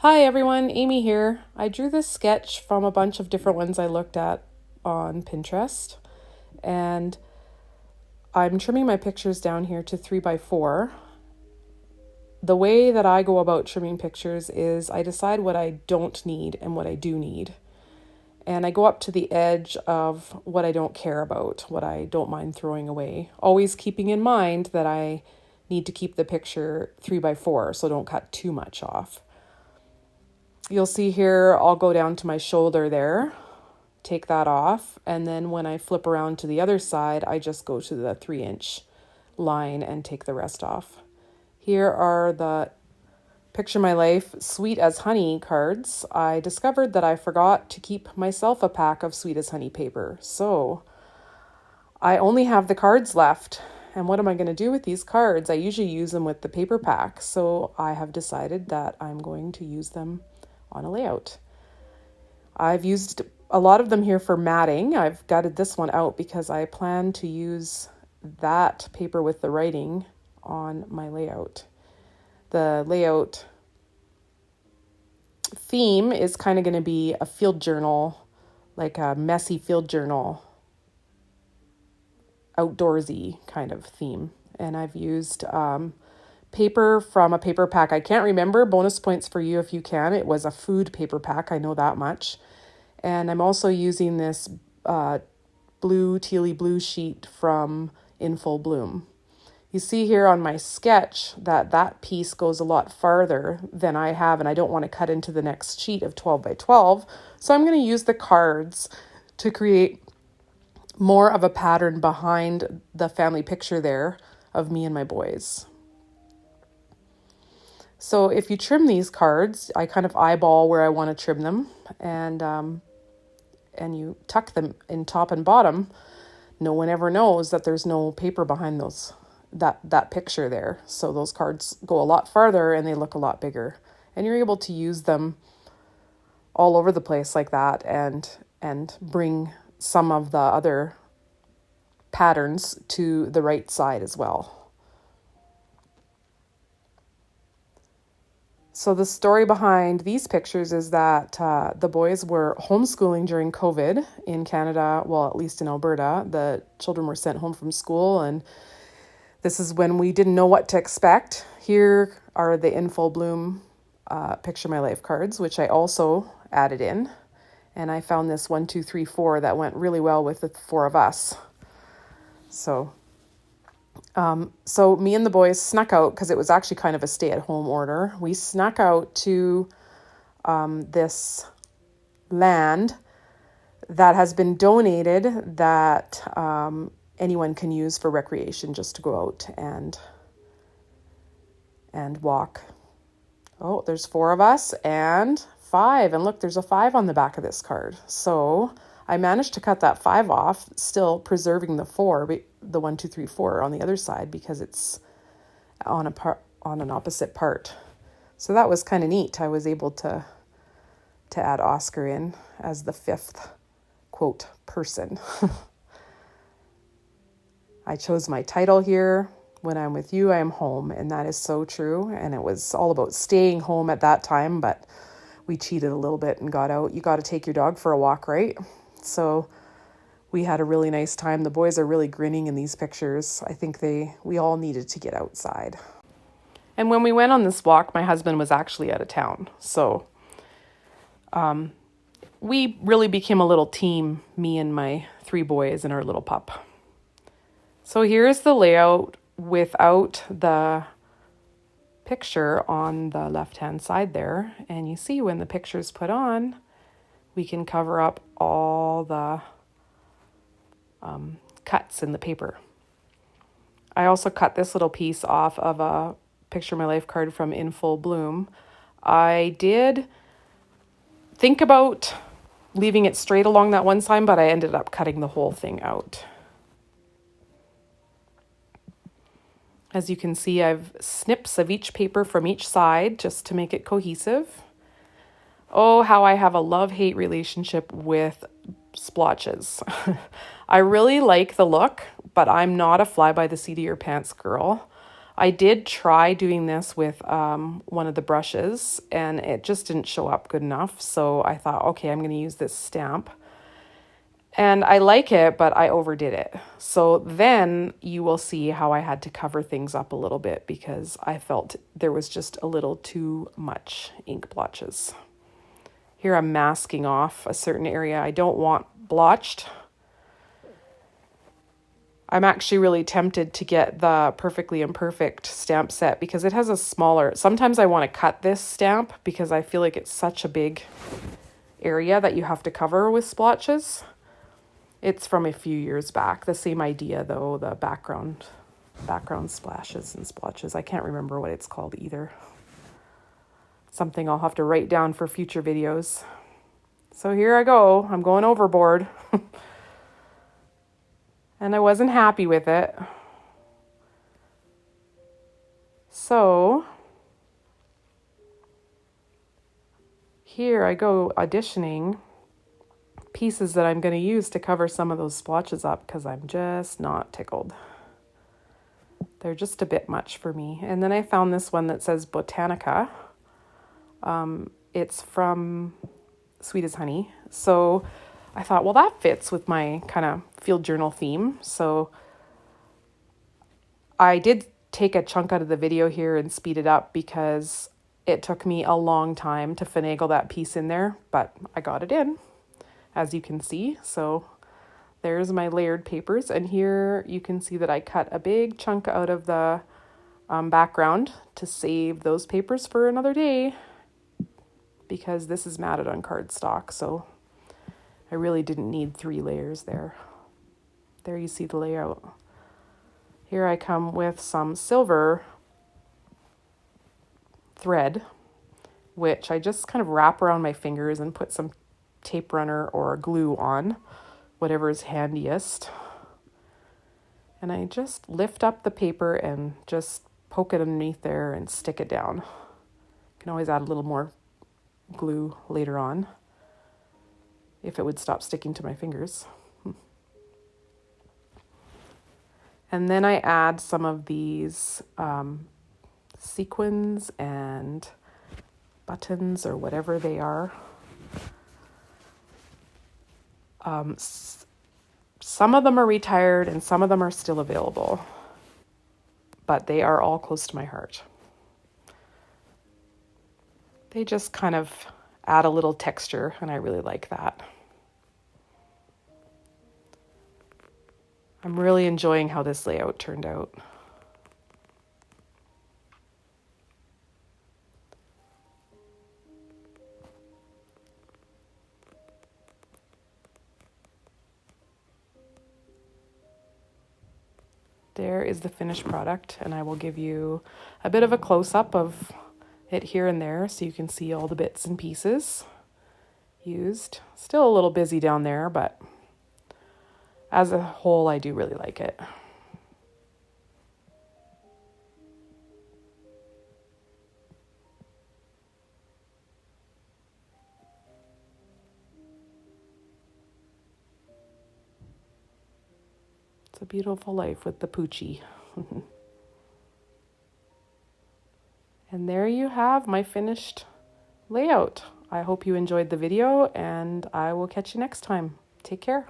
Hi everyone, Amy here. I drew this sketch from a bunch of different ones I looked at on Pinterest, and I'm trimming my pictures down here to 3x4. The way that I go about trimming pictures is I decide what I don't need and what I do need. And I go up to the edge of what I don't care about, what I don't mind throwing away, always keeping in mind that I need to keep the picture 3x4, so don't cut too much off. You'll see here, I'll go down to my shoulder there, take that off, and then when I flip around to the other side, I just go to the 3-inch line and take the rest off. Here are the Picture My Life Sweet as Honey cards. I discovered that I forgot to keep myself a pack of Sweet as Honey paper, so I only have the cards left. And what am I going to do with these cards? I usually use them with the paper pack, so I have decided that I'm going to use them on a layout. I've used a lot of them here for matting. I've gutted this one out because I plan to use that paper with the writing on my layout. The layout theme is kind of going to be a field journal, like a messy field journal, outdoorsy kind of theme. And I've used paper from a paper pack. I can't remember. Bonus points for you if you can. It was a food paper pack. I know that much. And I'm also using this tealy blue sheet from In Full Bloom. You see here on my sketch that piece goes a lot farther than I have, and I don't want to cut into the next sheet of 12x12. So I'm going to use the cards to create more of a pattern behind the family picture there of me and my boys. So if you trim these cards, I kind of eyeball where I want to trim them, and you tuck them in top and bottom. No one ever knows that there's no paper behind that picture there. So those cards go a lot farther and they look a lot bigger. And you're able to use them all over the place like that and bring some of the other patterns to the right side as well. So the story behind these pictures is that the boys were homeschooling during COVID in Canada, well, at least in Alberta. The children were sent home from school, and this is when we didn't know what to expect. Here are the In Full Bloom Picture My Life cards, which I also added in. And I found this 1, 2, 3, 4 that went really well with the 4 of us. So me and the boys snuck out, because it was actually kind of a stay-at-home order. We snuck out to this land that has been donated that anyone can use for recreation, just to go out and walk. Oh, there's 4 of us and 5. And look, there's a 5 on the back of this card. So I managed to cut that 5 off, still preserving the 4, the 1, 2, 3, 4 on the other side, because it's on an opposite part. So that was kind of neat. I was able to add Oscar in as the 5th, quote, person. I chose my title here. When I'm with you, I am home. And that is so true. And it was all about staying home at that time, but we cheated a little bit and got out. You got to take your dog for a walk, right? So we had a really nice time. The boys are really grinning in these pictures. I think we all needed to get outside. And when we went on this walk, my husband was actually out of town. So we really became a little team, me and my 3 boys and our little pup. So here's the layout without the picture on the left-hand side there. And you see when the picture's put on, we can cover up all the cuts in the paper. I also cut this little piece off of a Picture My Life card from In Full Bloom. I did think about leaving it straight along that one side, but I ended up cutting the whole thing out. As you can see, I've snips of each paper from each side just to make it cohesive. Oh, how I have a love-hate relationship with splotches. I really like the look, but I'm not a fly-by-the-seat-of-your-pants girl. I did try doing this with one of the brushes and it just didn't show up good enough. So I thought, okay, I'm going to use this stamp. And I like it, but I overdid it. So then you will see how I had to cover things up a little bit because I felt there was just a little too much ink blotches. Here I'm masking off a certain area I don't want blotched. I'm actually really tempted to get the Perfectly Imperfect stamp set because it has a smaller... Sometimes I want to cut this stamp because I feel like it's such a big area that you have to cover with splotches. It's from a few years back. The same idea though, the background splashes and splotches. I can't remember what it's called either. Something I'll have to write down for future videos. So here I go. I'm going overboard. And I wasn't happy with it. So here I go auditioning pieces that I'm going to use to cover some of those splotches up because I'm just not tickled. They're just a bit much for me. And then I found this one that says Botanica. It's from Sweet as Honey. So I thought, well, that fits with my kind of field journal theme. So I did take a chunk out of the video here and speed it up because it took me a long time to finagle that piece in there, but I got it in, as you can see. So there's my layered papers. And here you can see that I cut a big chunk out of the background to save those papers for another day because this is matted on cardstock. So I really didn't need 3 layers there. There you see the layout. Here I come with some silver thread, which I just kind of wrap around my fingers and put some tape runner or glue on, whatever is handiest. And I just lift up the paper and just poke it underneath there and stick it down. You can always add a little more glue later on if it would stop sticking to my fingers. And then I add some of these sequins and buttons or whatever they are. Some of them are retired and some of them are still available, but they are all close to my heart. They just kind of add a little texture and I really like that. I'm really enjoying how this layout turned out. There is the finished product, and I will give you a bit of a close-up of it here and there so you can see all the bits and pieces used. Still a little busy down there, but as a whole, I do really like it. It's a beautiful life with the Poochie. And there you have my finished layout. I hope you enjoyed the video, and I will catch you next time. Take care.